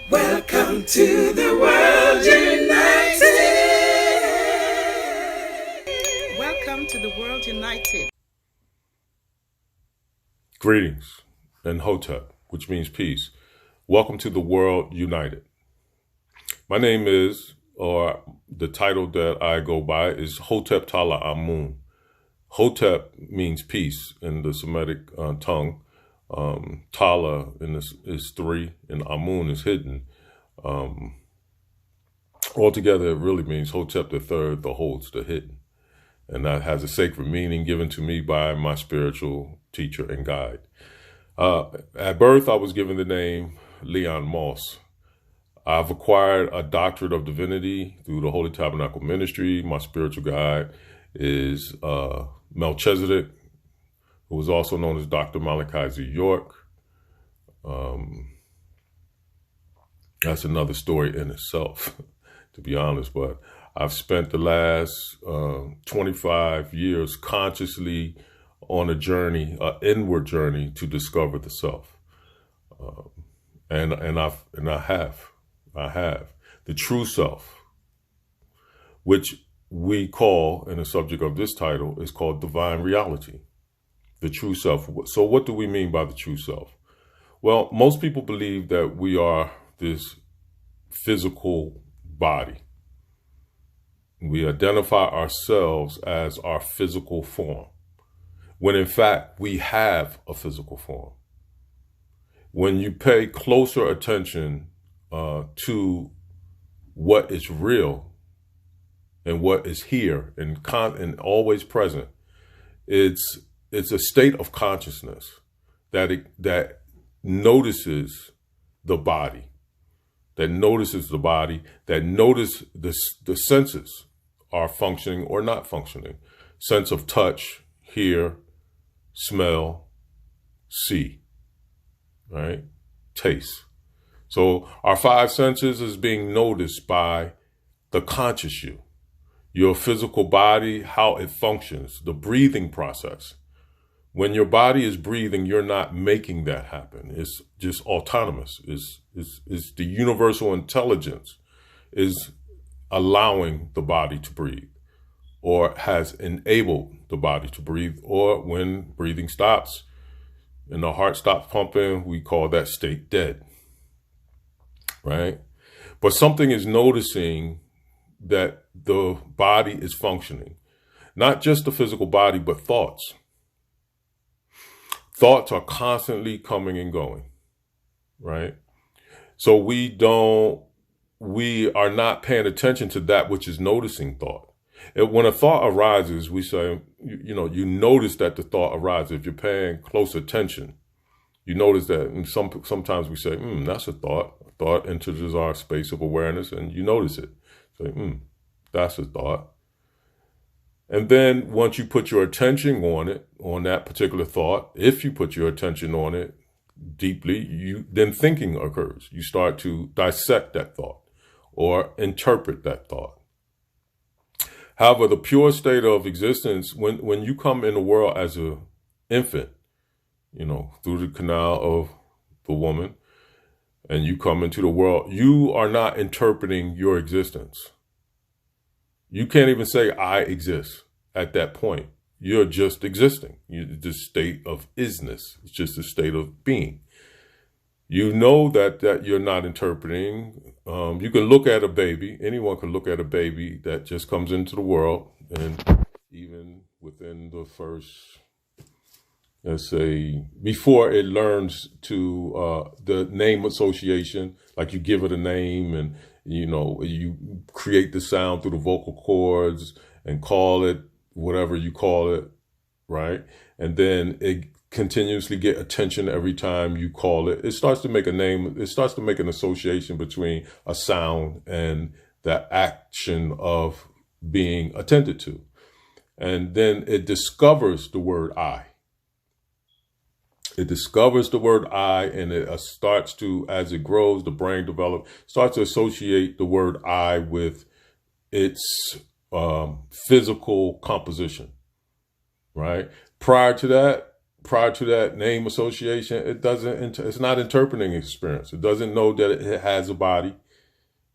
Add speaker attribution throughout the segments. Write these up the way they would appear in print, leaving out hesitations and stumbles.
Speaker 1: Welcome to the world united. Welcome to the world united.
Speaker 2: Greetings and Hotep, which means peace. Welcome to the world united. My name is, or the title that I go by is Hotep Talah Amun. Hotep means peace in the Semitic tongue. Tala is three, and Amun is hidden. Altogether, it really means Hotep the third, the holds the hidden. And that has a sacred meaning given to me by my spiritual teacher and guide. At birth, I was given the name Leon Moss. I've acquired a doctorate of divinity through the Holy Tabernacle Ministry. My spiritual guide is Melchizedek, who was also known as Dr. Malachi Z. York. That's another story in itself, to be honest. But I've spent the last 25 years consciously on a journey, an inward journey to discover the self. And I have the true self, which we call, and the subject of this title is called divine reality. The true self. So what do we mean by the true self? Well, most people believe that we are this physical body. We identify ourselves as our physical form, when in fact we have a physical form. When you pay closer attention to what is real and what is here and always present, it's a state of consciousness that notices the body, that notices the senses are functioning or not functioning. Sense of touch, hear, smell, see, right? Taste. So our five senses is being noticed by the conscious you, your physical body, how it functions, the breathing process. When your body is breathing, you're not making that happen. It's just autonomous. It's the universal intelligence is allowing the body to breathe, or has enabled the body to breathe, or when breathing stops and the heart stops pumping, we call that state dead, right? But something is noticing that the body is functioning, not just the physical body, but thoughts. Thoughts are constantly coming and going, right? So we are not paying attention to that which is noticing thought. When a thought arises, we say, you notice that the thought arises. If you're paying close attention, you notice that. And sometimes we say, that's a thought. A thought enters our space of awareness and you notice it. Say, that's a thought. And then once you put your attention on it, on that particular thought, if you put your attention on it deeply, then thinking occurs. You start to dissect that thought or interpret that thought. However, the pure state of existence, when you come in the world as an infant, through the canal of the woman, and you come into the world, you are not interpreting your existence. You can't even say I exist at that point. You're just existing. The state of isness. It's just a state of being. You know that you're not interpreting. You can look at a baby. Anyone can look at a baby that just comes into the world, and even within the first, let's say, before it learns to the name association, like you give it a name and you create the sound through the vocal cords and call it whatever you call it, right? And then it continuously get attention every time you call it. It starts to make a name. It starts to make an association between a sound and the action of being attended to. And then it discovers the word I. It discovers the word I, and it starts to, as it grows, the brain develops, starts to associate the word I with its physical composition, right? Prior to that, prior to that name association, it's not interpreting experience. It doesn't know that it has a body.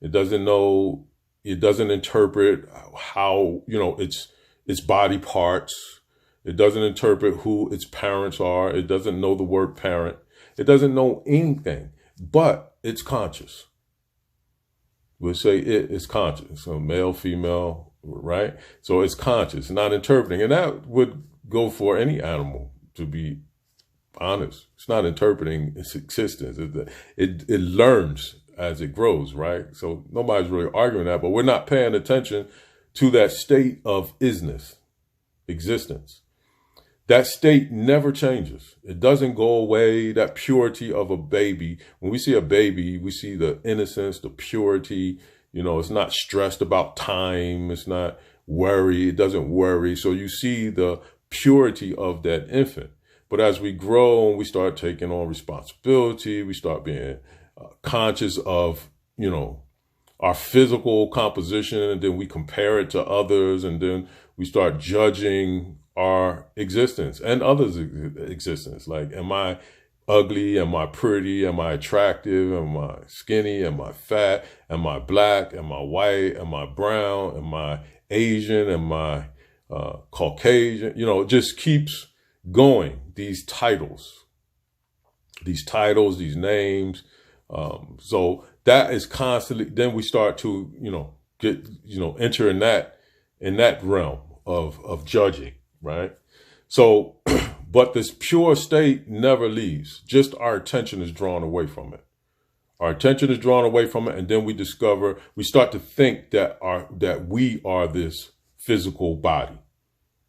Speaker 2: It doesn't interpret how, its body parts. It doesn't interpret who its parents are. It doesn't know the word parent. It doesn't know anything, but it's conscious. We'll say it is conscious. So male, female, right? So it's conscious, not interpreting. And that would go for any animal, to be honest. It's not interpreting its existence. It learns as it grows, right? So nobody's really arguing that, but we're not paying attention to that state of existence. That state never changes. It doesn't go away. That purity of a baby. When we see a baby, we see the innocence, the purity. It's not stressed about time. It's not worry. It doesn't worry. So you see the purity of that infant. But as we grow and we start taking on responsibility, we start being conscious of, our physical composition, and then we compare it to others, and then we start judging our existence and others' existence. Like, am I ugly? Am I pretty? Am I attractive? Am I skinny? Am I fat? Am I black? Am I white? Am I brown? Am I Asian? Am I Caucasian? It just keeps going. These titles, these names. So that is constantly, then we start to, enter in that realm of judging, right? So, but this pure state never leaves. Just our attention is drawn away from it. Our attention is drawn away from it. And then we start to think that we are this physical body.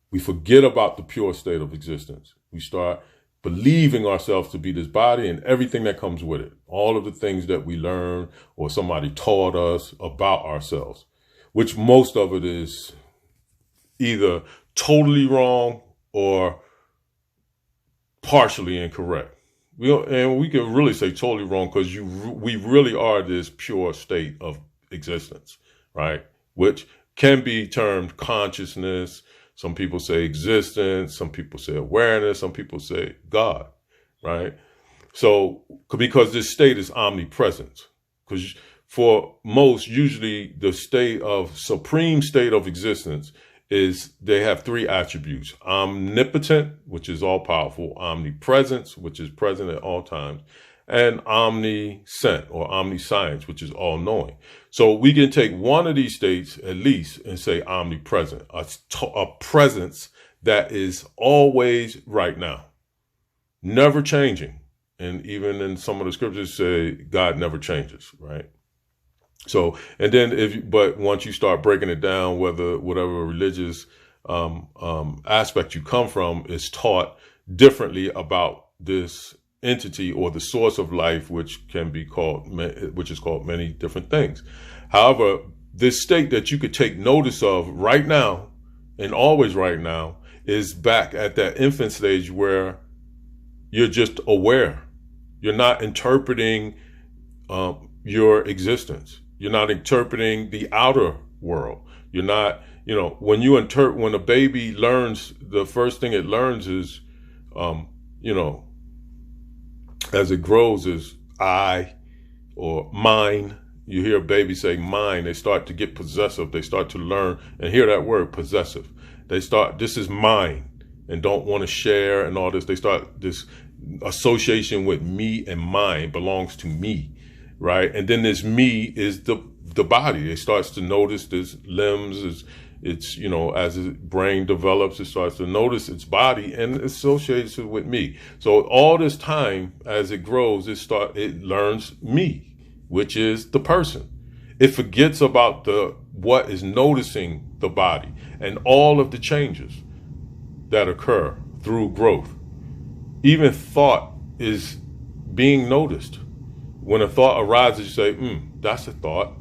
Speaker 2: We forget about the pure state of existence. We start believing ourselves to be this body and everything that comes with it. All of the things that we learn or somebody taught us about ourselves, which most of it is either totally wrong or partially incorrect. And we can really say totally wrong because we really are this pure state of existence, right? Which can be termed consciousness. Some people say existence. Some people say awareness. Some people say God, right? So because this state is omnipresent, because for most, usually the supreme state of existence is they have three attributes: omnipotent, which is all powerful; omnipresence, which is present at all times; and omniscient or omniscience, which is all knowing. So we can take one of these states at least and say omnipresent, a presence that is always right now, never changing. And even in some of the scriptures say God never changes, right? So, and then but once you start breaking it down, whatever religious aspect you come from is taught differently about this entity or the source of life, which is called many different things. However, this state that you could take notice of right now and always right now is back at that infant stage where you're just aware. You're not interpreting your existence. You're not interpreting the outer world. You're not, when a baby learns, the first thing it learns is, as it grows is I or mine. You hear a baby say mine, they start to get possessive. They start to learn and hear that word possessive. This is mine, and don't want to share and all this. They start this association with me, and mine belongs to me, right? And then this me is the body. It starts to notice this limbs, it's as its brain develops, it starts to notice its body and associates it with me. So all this time as it grows, it learns me, which is the person. It forgets about what is noticing the body and all of the changes that occur through growth. Even thought is being noticed. When a thought arises, you say, that's a thought.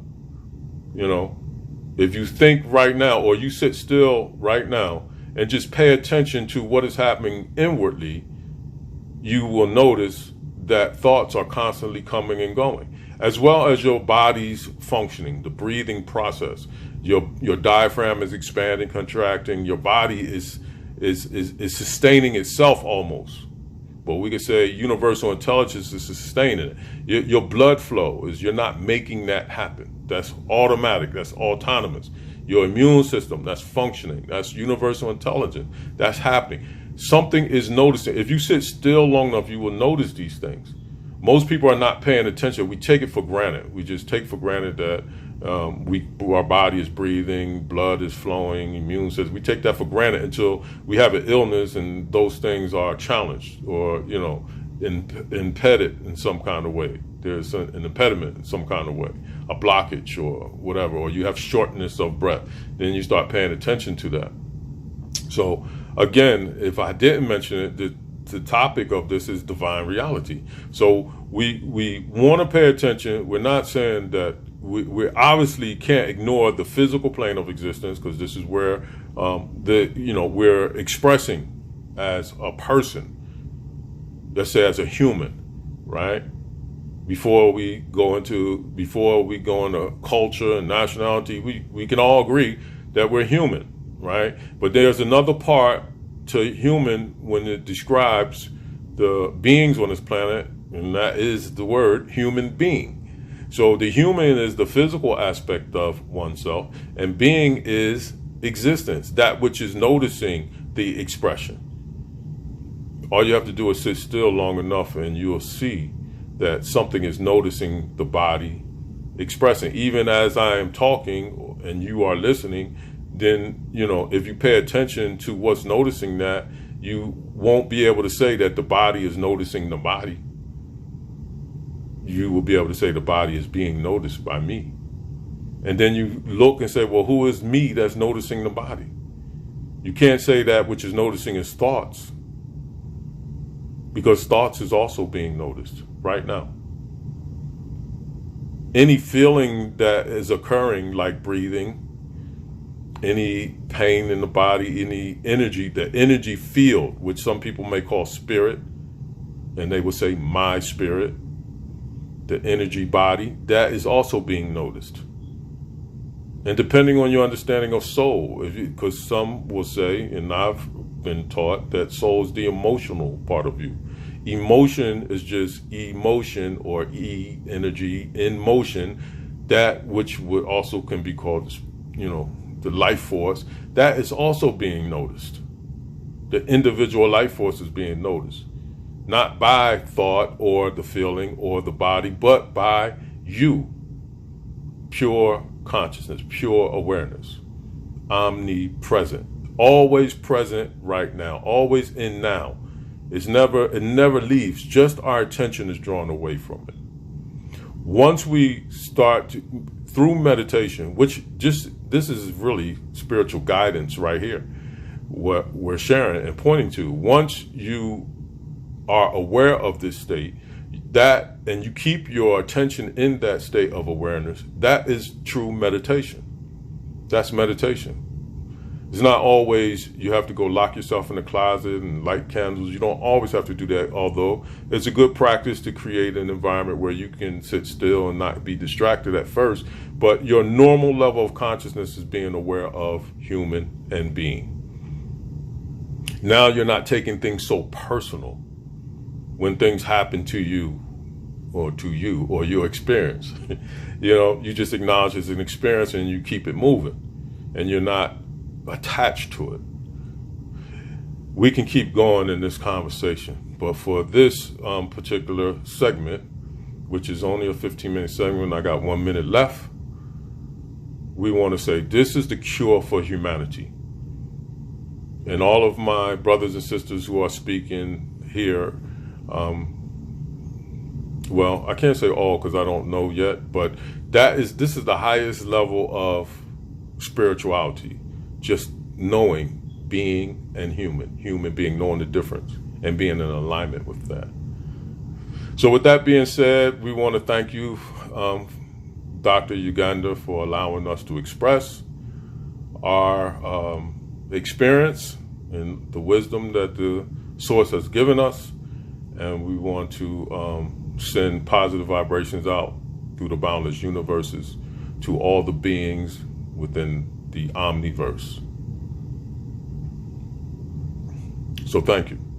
Speaker 2: If you think right now, or you sit still right now and just pay attention to what is happening inwardly, you will notice that thoughts are constantly coming and going, as well as your body's functioning, the breathing process. Your diaphragm is expanding, contracting. Your body is is sustaining itself almost. But we could say universal intelligence is sustaining it. Your blood flow is, you're not making that happen. That's automatic. That's autonomous. Your immune system, that's functioning. That's universal intelligence. That's happening. Something is noticing. If you sit still long enough, you will notice these things. Most people are not paying attention. We take it for granted. We just take for granted that our body is breathing, blood is flowing, immune system. We take that for granted until we have an illness and those things are challenged or, impeded in some kind of way. There's an impediment in some kind of way, a blockage or whatever, or you have shortness of breath. Then you start paying attention to that. So again, if I didn't mention it, the topic of this is divine reality. So we want to pay attention. We're not saying that we obviously can't ignore the physical plane of existence, because this is where we're expressing as a person, let's say as a human, right? Before we go into culture and nationality, we can all agree that we're human, right? But there's another part to human when it describes the beings on this planet, and that is the word human being. So the human is the physical aspect of oneself, and being is existence, that which is noticing the expression. All you have to do is sit still long enough and you'll see that something is noticing the body expressing. Even as I am talking and you are listening, then, if you pay attention to what's noticing that, you won't be able to say that the body is noticing the body. You will be able to say the body is being noticed by me. And then you look and say, well, who is me that's noticing the body? You can't say that which is noticing is thoughts, because thoughts is also being noticed right now. Any feeling that is occurring, like breathing, any pain in the body, any energy, the energy field, which some people may call spirit, and they will say my spirit, the energy body, that is also being noticed. And depending on your understanding of soul, because some will say, and I've been taught, that soul is the emotional part of you. Emotion is just emotion, or energy in motion, that which would also can be called, the life force, that is also being noticed. The individual life force is being noticed. Not by thought or the feeling or the body, but by you. Pure consciousness, pure awareness, omnipresent, always present right now, always in now. It never leaves. Just our attention is drawn away from it. Once we start through meditation, this is really spiritual guidance right here, what we're sharing and pointing to. Once you are aware of this state, and you keep your attention in that state of awareness, that is true meditation. That's meditation. It's not always you have to go lock yourself in the closet and light candles. You don't always have to do that, although it's a good practice to create an environment where you can sit still and not be distracted at first. But your normal level of consciousness is being aware of human and being. Now you're not taking things so personal. When things happen to you or your experience, you just acknowledge it's an experience and you keep it moving, and you're not attached to it. We can keep going in this conversation, but for this particular segment, which is only a 15-minute segment, I got 1 minute left. We want to say this is the cure for humanity. And all of my brothers and sisters who are speaking here, well, I can't say all because I don't know yet, but this is the highest level of spirituality. Just knowing being and human being, knowing the difference and being in alignment with that. So with that being said, we want to thank you, Dr. Yugandhar, for allowing us to express our experience and the wisdom that the source has given us. And we want to send positive vibrations out through the boundless universes to all the beings within the omniverse. So thank you.